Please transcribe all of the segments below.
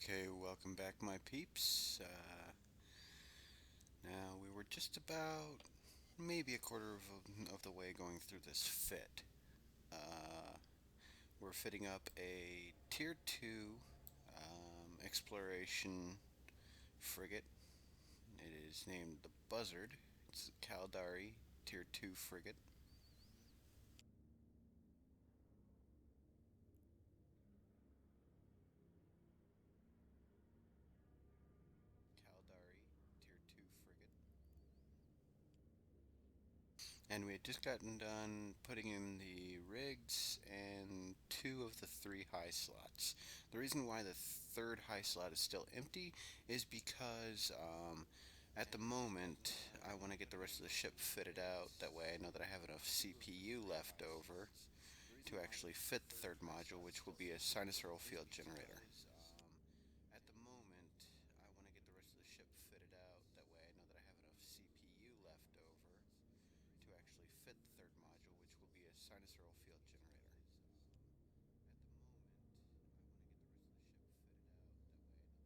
Okay, welcome back, my peeps. Now, we were just about maybe a quarter of the way going through this fit. Uh, we're fitting up a Tier 2 exploration frigate. It is named the Buzzard. It's a Caldari Tier 2 frigate. Caldari Tier 2 frigate. And we had just gotten done putting in the rigs and two of the three high slots. The reason why the third high slot is still empty is because at the moment I want to get the rest of the ship fitted out. That way I know that I have enough CPU left over to actually fit the third module, which will be a sinusoidal field generator. At the moment, I want to get the rest of the ship fitted out. That way I know that I have enough CPU left over to actually fit the third module, which will be a sinusoidal field generator. At the moment, I want to get the rest of the ship fitted out. That way I know that I have enough CPU left over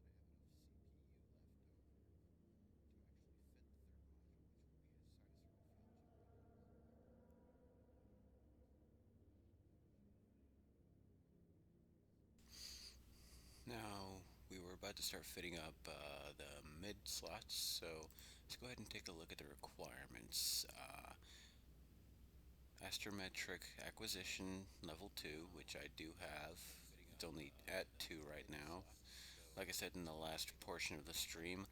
to actually fit the third module, which will be a sinusoidal field generator. Now, we were about to start fitting up the mid slots, so let's go ahead and take a look at the requirements. Astrometric acquisition level 2, which I do have. It's only at 2 right now. Like I said in the last portion of the stream,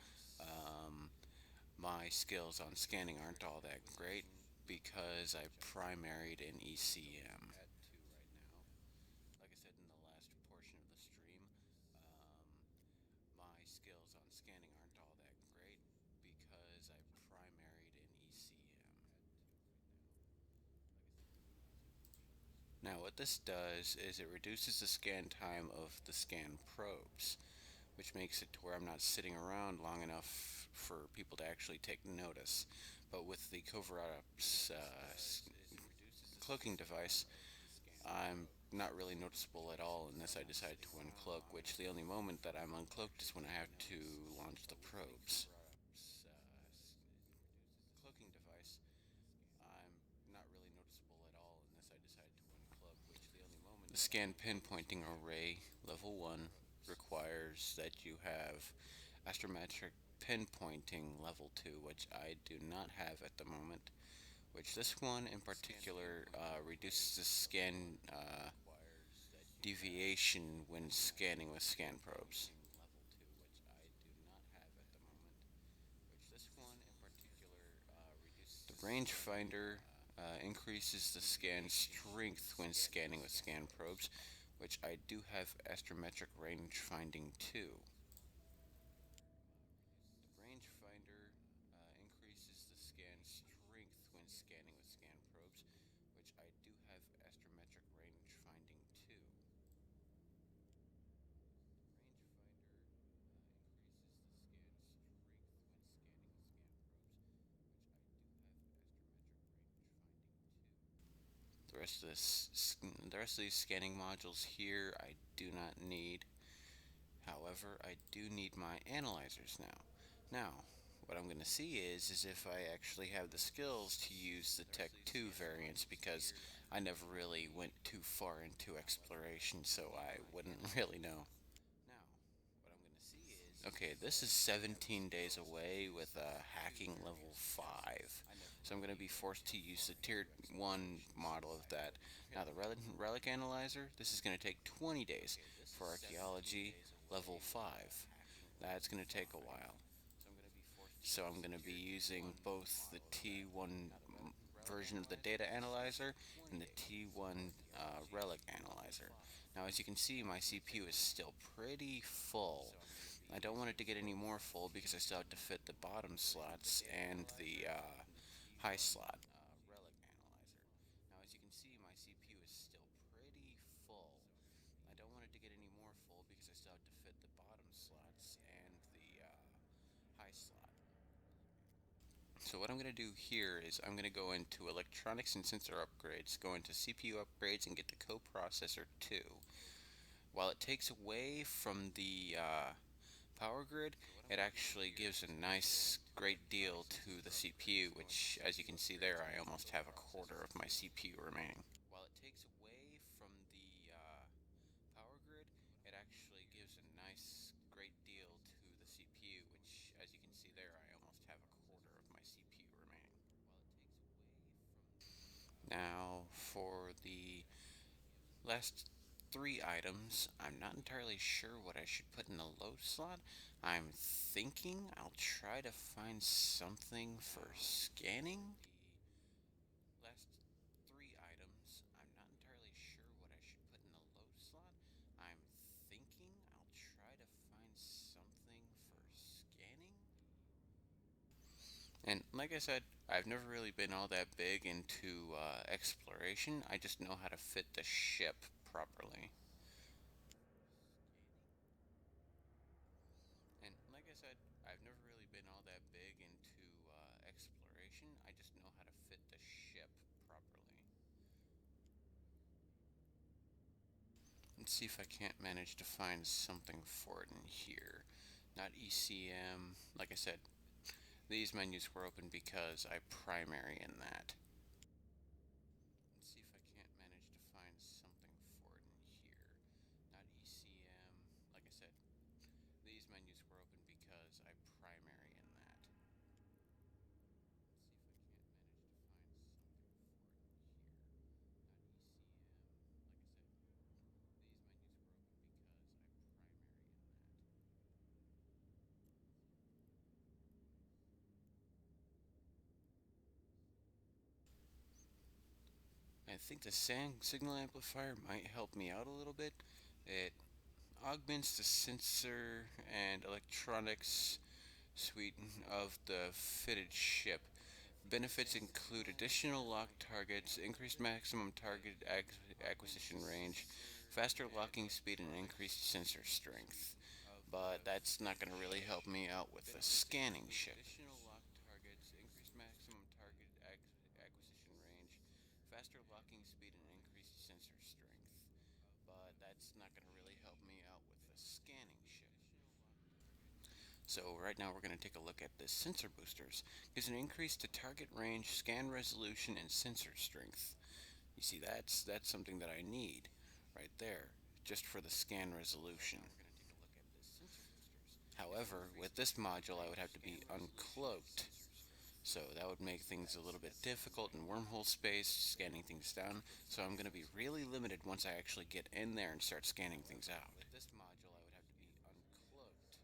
my skills on scanning aren't all that great because I primaried in ECM. Like I said in the last portion of the stream, my skills on scanning aren't all that great because I primaried in ECM. Now, what this does is it reduces the scan time of the scan probes, which makes it to where I'm not sitting around long enough for people to actually take notice. But with the Covert Ops cloaking device, I'm not really noticeable at all unless I decide to uncloak, which the only moment that I'm uncloaked is when I have to launch the probes. Cloaking device, I'm not really noticeable at all unless I decide to uncloak, which the only moment. The scan pinpointing array level 1 requires that you have astrometric pinpointing level 2, which I do not have at the moment, which this one in particular reduces the scan deviation when scanning with scan probes. The rangefinder increases the scan strength when scanning with scan probes, which I do have astrometric range finding too. The rangefinder increases the scan strength when scanning with scan probes, which I do have astrometric range finding too. The rest of the rest of these scanning modules here I do not need. However, I do need my analyzers now. Now, what I'm going to see is if I actually have the skills to use the Tech 2 variants, because I never really went too far into exploration, so I wouldn't really know. Okay, this is 17 days away with hacking level 5. So I'm going to be forced to use the tier 1 model of that. Now the relic analyzer, this is going to take 20 days for archaeology level 5. That's going to take a while. So I'm going to be using both the T1 version of the data analyzer and the T1 relic analyzer. Now as you can see, my CPU is still pretty full. I don't want it to get any more full because I still have to fit the bottom slots and the high slot. Now as you can see, my CPU is still pretty full. I don't want it to get any more full because I still have to fit the bottom slots and the high slot. So what I'm going to do here is I'm going to go into electronics and sensor upgrades, go into CPU upgrades and get the coprocessor 2. While it takes away from the power grid, it actually gives a nice great deal to the CPU, which as you can see there, I almost have a quarter of my CPU remaining. While it takes away from the power grid, it actually gives a nice great deal to the CPU, which as you can see there, I almost have a quarter of my CPU remaining. Now for the last three items, I'm not entirely sure what I should put in the load slot. I'm thinking I'll try to find something for scanning. Last three items, I'm not entirely sure what I should put in the load slot. I'm thinking I'll try to find something for scanning. And like I said, I've never really been all that big into exploration. I just know how to fit the ship properly. And like I said, I've never really been all that big into exploration. I just know how to fit the ship properly. Let's see if I can't manage to find something for it in here. Not ECM. Like I said, these menus were open because I primary in that. Let's see if I can't manage to find something for it in here. Not ECM. Like I said, these menus were open because I primary in that. I think the signal amplifier might help me out a little bit. It augments the sensor and electronics suite of the fitted ship. Benefits include additional lock targets, increased maximum target acquisition range, faster locking speed, and increased sensor strength. But that's not going to really help me out with the scanning ship. Acquisition range, faster locking speed, and increased sensor strength. But that's not going to really help me out with the scanning ship. So right now we're going to take a look at the sensor boosters. Gives an increase to target range, scan resolution, and sensor strength. You see, that's something that I need right there, just for the scan resolution. However, with this module I would have to be uncloaked, so that would make things a little bit difficult in wormhole space, scanning things down, so I'm going to be really limited once I actually get in there and start scanning things out. With this module I would have to be uncloaked,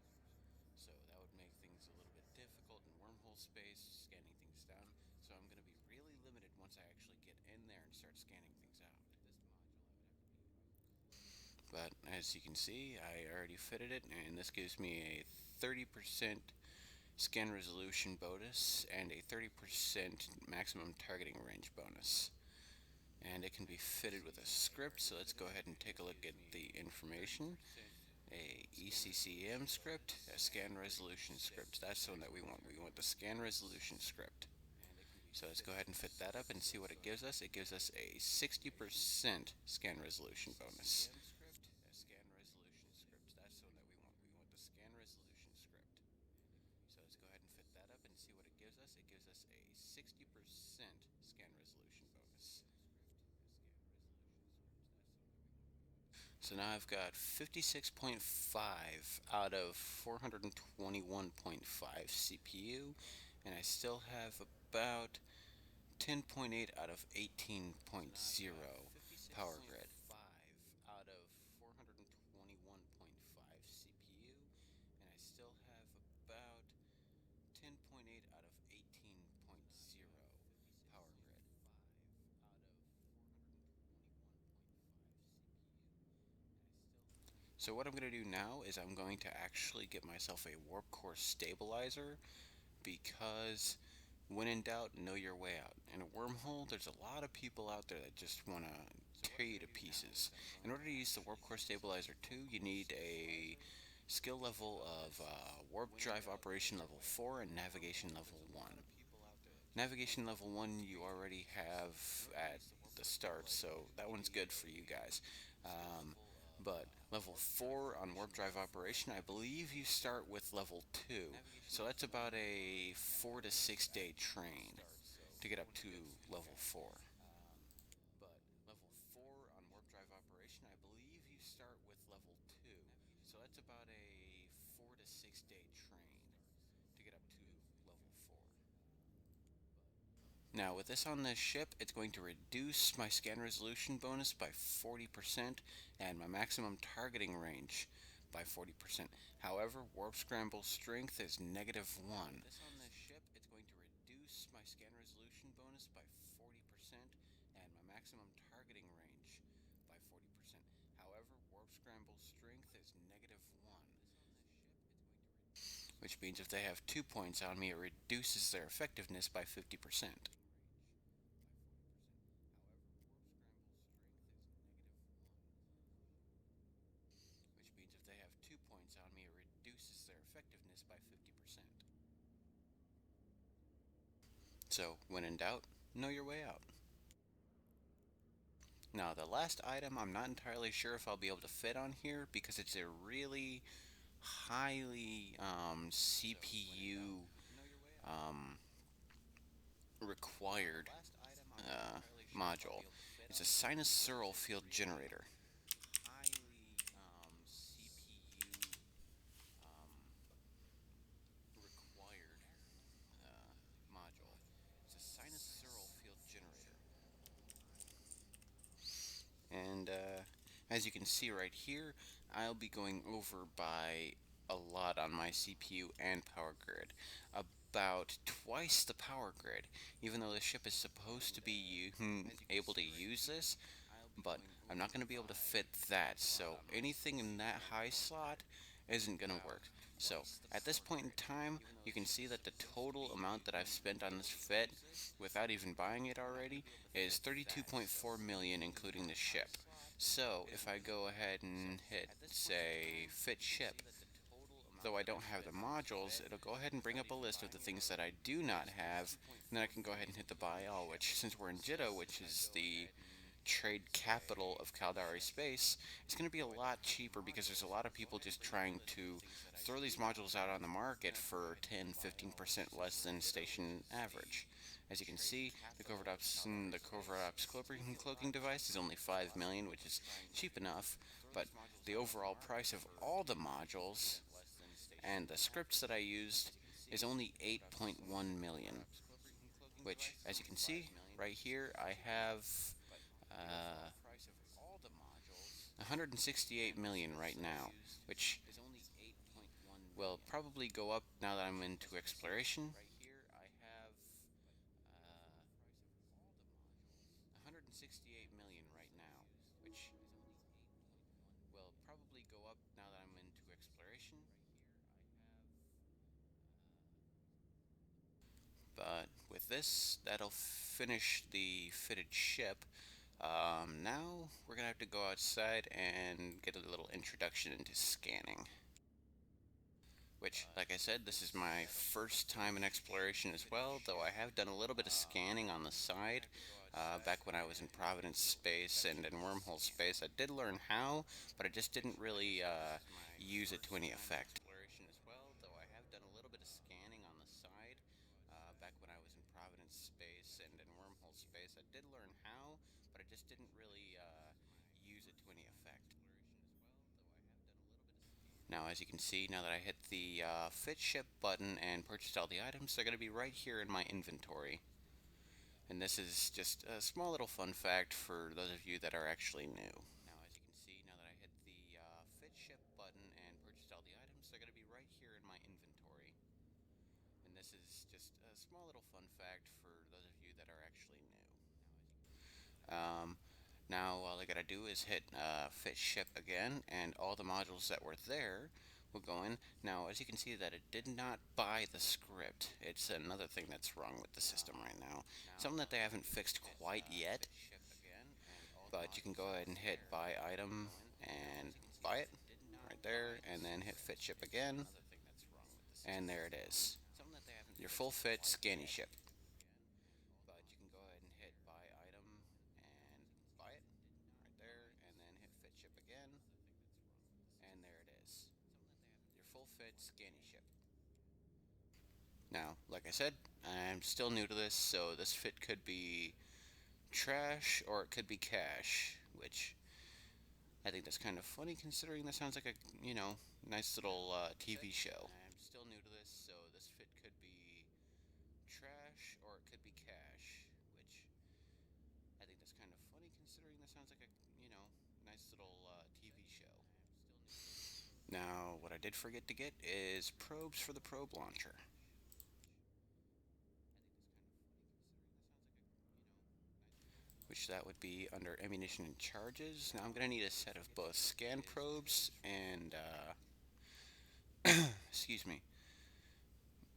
so that would make things a little bit difficult in wormhole space, scanning things down, so I'm going to be really limited once I actually get in there and start scanning things out. But as you can see, I already fitted it, and this gives me a 30% scan resolution bonus and a 30% maximum targeting range bonus. And it can be fitted with a script, so let's go ahead and take a look at the information. A ECCM script, a scan resolution script. That's the one that we want. We want the scan resolution script. So let's go ahead and fit that up and see what it gives us. It gives us a 60% scan resolution bonus. Scan resolution script. That's the one that we want. We want the scan resolution script. So let's go ahead and fit that up and see what it gives us. It gives us a 60% scan resolution bonus. So now I've got 56.5 out of 421.5 CPU, and I still have about 10.8 out of 18.0 power grid. Out of 421.5 CPU, and I still have about 10.8 out of 18.0 power grid. So what I'm going to do now is I'm going to actually get myself a warp core stabilizer, because when in doubt, know your way out. In a wormhole, there's a lot of people out there that just want to tear you to pieces. In order to use the warp core stabilizer 2, you need a skill level of warp drive operation level 4 and navigation level 1. Navigation level 1 you already have at the start, so that one's good for you guys. But level 4 on warp drive operation, I believe you start with level 2. So that's about a 4 to 6 day train to get up to level 4. But level 4 on warp drive operation, I believe you start with level 2. So that's about a 4 to 6 day train to get up to level 4. Now, with this on this ship, it's going to reduce my scan resolution bonus by 40% and my maximum targeting range by 40%. However, warp scramble strength is -1. With this on this ship, it's going to reduce my scan resolution bonus by 40% and my maximum targeting range by 40%. However, warp scramble strength is -1, which means if they have 2 points on me, it reduces their effectiveness by 50%. Which means if they have 2 points on me, it reduces their effectiveness by 50%. So, when in doubt, know your way out. Now, the last item, I'm not entirely sure if I'll be able to fit on here because it's a really highly CPU required uh, module. It's a sinusoidal field generator. Highly CPU required module. It's a sinusoidal field generator. And as you can see right here, I'll be going over by a lot on my CPU and power grid. About twice the power grid, even though the ship is supposed to be able to use this, but I'm not going to be able to fit that, so anything in that high slot isn't going to work. So at this point in time, you can see that the total amount that I've spent on this fit, without even buying it already, is 32.4 million, including the ship. So if I go ahead and hit, say, fit ship, though I don't have the modules, it'll go ahead and bring up a list of the things that I do not have, and then I can go ahead and hit the buy all, which, since we're in Jitto, which is the trade capital of Caldari space, it's going to be a lot cheaper because there's a lot of people just trying to throw these modules out on the market for 10-15% less than station average. As you can see, the covert ops cloaking device is only 5 million, which is cheap enough, but the overall price of all the modules and the scripts that I used is only 8.1 million, which, as you can see right here, I have uh, 168 million right now, which will probably go up now that I'm into exploration. 168 million right now, which will probably go up now that I'm into exploration. But with this, that'll finish the fitted ship. Now we're gonna have to go outside and get a little introduction into scanning. Which, like I said, this is my first time in exploration as well, though I have done a little bit of scanning on the side. Back when I was in Providence space and in Wormhole space, I did learn how, but I just didn't really use it to any effect. Exploration as well, though I have done a little bit of scanning on the side. Back when I was in Providence space and in Wormhole space, I did learn how, but I just didn't really use it to any effect. Now, as you can see, now that I hit the Fit Ship button and purchased all the items, they're going to be right here in my inventory. And this is just a small little fun fact for those of you that are actually new. Now, as you can see, now that I hit the Fit Ship button and purchased all the items, they're going to be right here in my inventory. And this is just a small little fun fact for those of you that are actually new. Now all I gotta do is hit fit ship again, and all the modules that were there will go in. Now, as you can see, that it did not buy the script. It's another thing that's wrong with the system right now. Something that they haven't fixed quite yet, but you can go ahead and hit buy item and buy it right there, and then hit fit ship again, and there it is. Your full fit scanny ship. But you can go ahead and hit buy item and buy it right there, and then hit fit ship again, fit scanny ship. Now, like I said, I'm still new to this, so this fit could be trash or it could be cash, which I think that's kind of funny considering that sounds like a nice little TV show. I'm still new to this, so this fit could be trash or it could be cash, which I think that's kind of funny considering that sounds like a nice little TV show. Now, what I did forget to get is probes for the probe launcher. Which that would be under ammunition and charges. Now I'm going to need a set of both scan probes and, excuse me,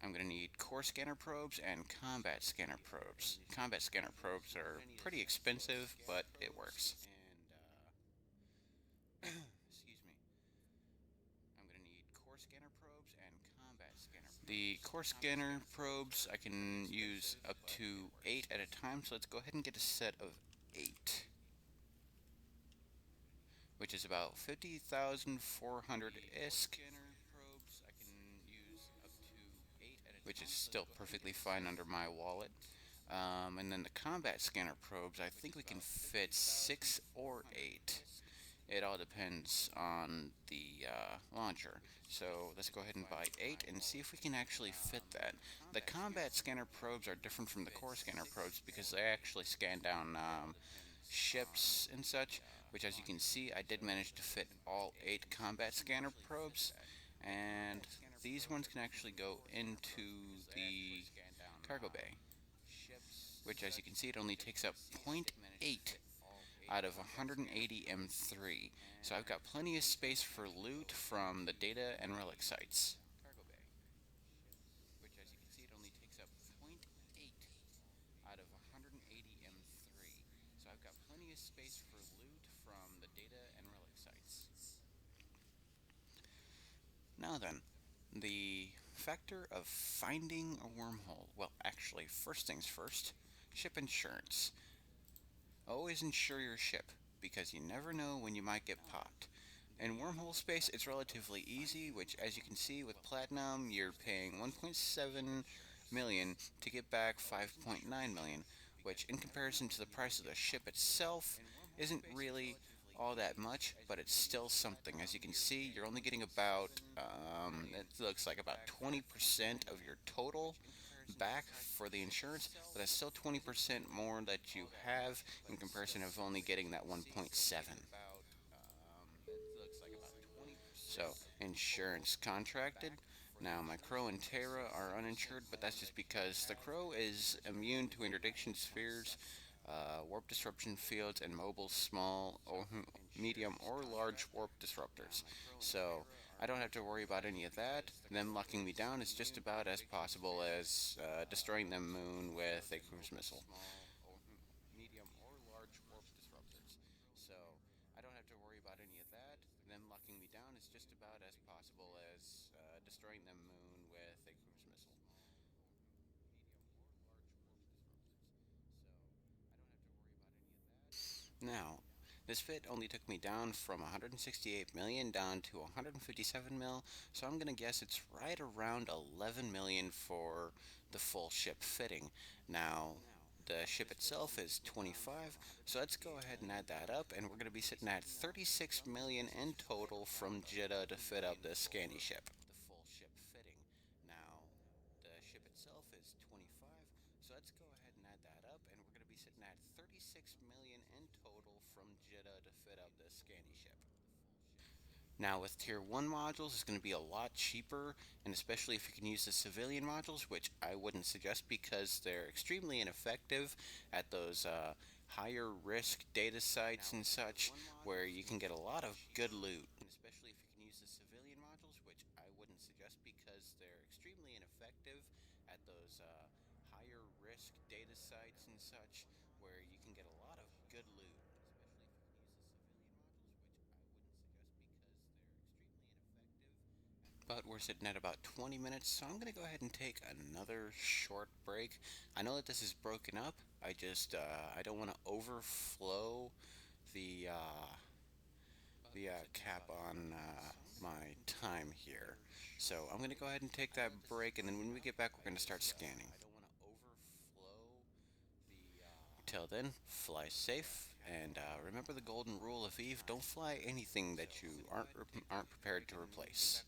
I'm going to need core scanner probes and combat scanner probes. Combat scanner probes are pretty expensive, but it works. Excuse me. I'm going to need core scanner probes and combat scanner probes. The core scanner probes I can use up to 8 at a time, so let's go ahead and get a set of 8. Which is about 50,400 ISK, which is still perfectly fine under my wallet. And then the combat scanner probes, I think we can fit 6 or 8. It all depends on the launcher. So let's go ahead and buy 8 and see if we can actually fit that. The combat scanner probes are different from the core scanner probes because they actually scan down ships and such, which as you can see I did manage to fit all 8 combat scanner probes, and these ones can actually go into the cargo bay, which as you can see it only takes up 0.8 out of 180 M3, so I've got plenty of space for loot from the data and relic sites. Which as you can see it only takes up 0.8 out of 180 M3, so I've got plenty of space for loot from the data and relic sites. Now then, the factor of finding a wormhole. Well, actually, first things first, ship insurance. Always insure your ship, because you never know when you might get popped. In wormhole space, it's relatively easy, which as you can see with Platinum, you're paying 1.7 million to get back 5.9 million, which in comparison to the price of the ship itself isn't really all that much, but it's still something. As you can see, you're only getting about, it looks like about 20% of your total back for the insurance, but that's still 20% more that you have in comparison of only getting that 1.7. So, insurance contracted. Now, my Crow and Terra are uninsured, but that's just because the Crow is immune to interdiction spheres, warp disruption fields, and mobile small, or medium, or large warp disruptors. So, I don't have to worry about any of that. Them locking me down is just about as possible as destroying the moon with a cruise missile. Medium or large warp disruptors. So, I don't have to worry about any of that. Them locking me down is just about as possible as destroying the moon with a cruise missile. Now, this fit only took me down from 168 million down to 157 mil, so I'm gonna guess it's right around 11 million for the full ship fitting. Now, the ship itself is 25, so let's go ahead and add that up, and we're gonna be sitting at 36 million in total from Jeddah to fit up this scanny ship. The full ship fitting. Now, the ship itself is 25, so let's go ahead and add that up, and we're going to be sitting at 36 million in total from Jeddah to fit up this scanny ship. Now with tier 1 modules, it's going to be a lot cheaper, and especially if you can use the civilian modules, which I wouldn't suggest because they're extremely ineffective at those higher risk data sites and such, where you can get a lot of good loot. And especially if you can use the civilian modules, which I wouldn't suggest because they're extremely ineffective at those higher risk data sites and such, where you can get a lot of good loot. But we're sitting at about 20 minutes, so I'm going to go ahead and take another short break. I know that this is broken up. I don't want to overflow the cap on my time here. So I'm going to go ahead and take that break, and then when we get back, we're going to start scanning. Till then, fly safe, and remember the golden rule of Eve: don't fly anything that you aren't prepared to replace.